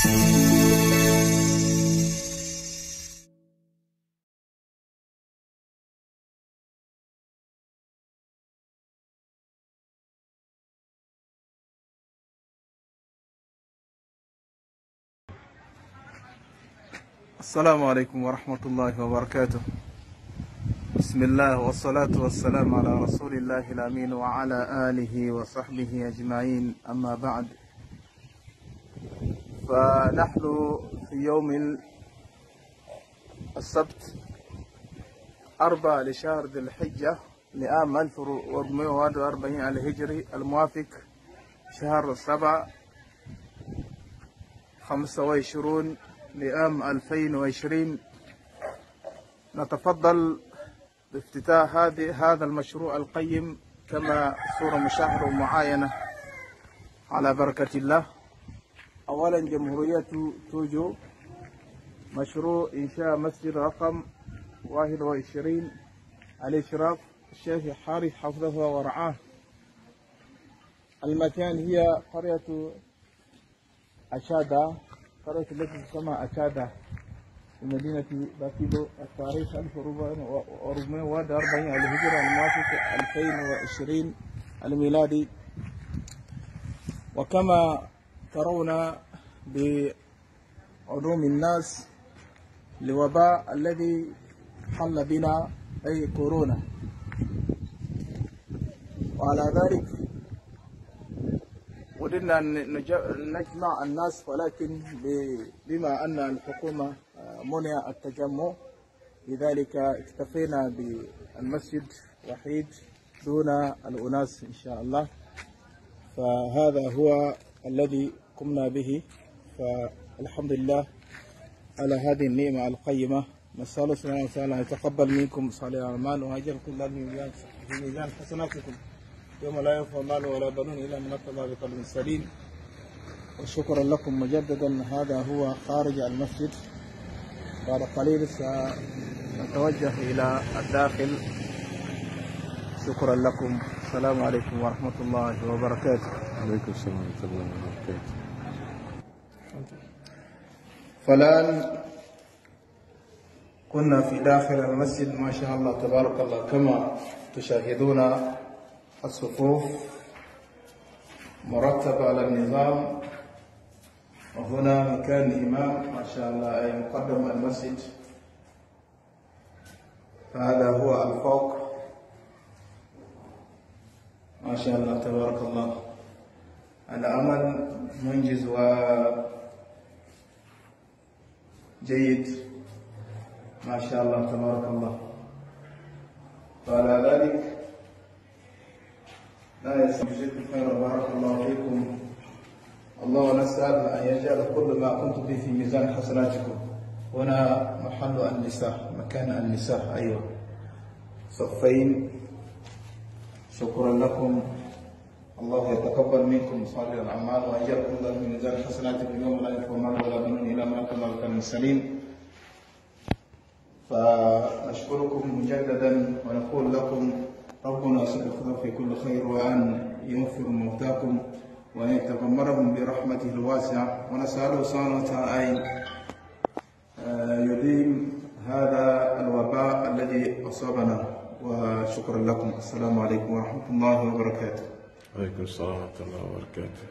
السلام عليكم ورحمة الله وبركاته. بسم الله والصلاة والسلام على رسول الله الأمين وعلى آله وصحبه أجمعين، أما بعد. فنحن في يوم السبت 4 لشهر ذي الحجة لعام 1441 الهجري، الموافق شهر 7 25 لعام 2020. نتفضل بافتتاح هذا المشروع القيم كما صورة مشاهدة ومعاينة على بركة الله. أولا جمهورية توجو، مشروع إنشاء مسجد رقم 21 الإشراف الشيخ حارث حفظه ورعاه. المكان هي قرية أشادة، قرية التي تسمى أشادة في مدينة باكيدو. التاريخ 1441 الهجرة، الموافق 2020 الميلادي. وكما ترون بعلوم الناس لوباء الذي حل بنا أي كورونا، وعلى ذلك ودنا أن نجمع الناس، ولكن بما أن الحكومة منع التجمع لذلك اكتفينا بالمسجد وحيد دون الأناس إن شاء الله. فهذا هو الذي قمنا به، فالحمد لله على هذه النعمة القيمة. نسأل الله سبحانه وتعالى أن يتقبل منكم صالح الأعمال وأجر كل في ميزان حسناتكم يوم لا ينفع مال ولا بنون إلا من أتى الله بقلب سليم. وشكرا لكم مجددا. هذا هو خارج المسجد، بعد قليل سنتوجه إلى الداخل. شكرا لكم، السلام عليكم ورحمة الله وبركاته. عليكم السلام ورحمة الله وبركاته. فالآن كنا في داخل المسجد، ما شاء الله تبارك الله، كما تشاهدون الصفوف مرتبة على النظام. وهنا مكان الإمام ما شاء الله، أي مقدم المسجد. فهذا هو الفوق ما شاء الله تبارك الله. العمل منجز وجيد ما شاء الله تبارك الله. فعلى ذلك لا يجزيكم خيرا، بارك الله فيكم. الله نسأل أن يجعل كل ما كنتم به في ميزان حسناتكم. هنا محل النساء، مكان النساء، أيوة، صفين. شكرا لكم، الله يتقبل منكم صالح الأعمال ويجعل كل في ميزان حسناتكم يوم لا ينفع مال ولا بنون إلا من أتى الله بقلب سليم. فنشكركم مجددا ونقول لكم ربنا سيأخذ في كل خير، وأن يغفر موتاكم وأن يتغمرهم برحمته الواسعة. ونسأله سبحانه وتعالى أن يديم هذا الوباء الذي أصابنا. وشكرا لكم، السلام عليكم ورحمة الله وبركاته. وعليكم السلام ورحمة الله وبركاته.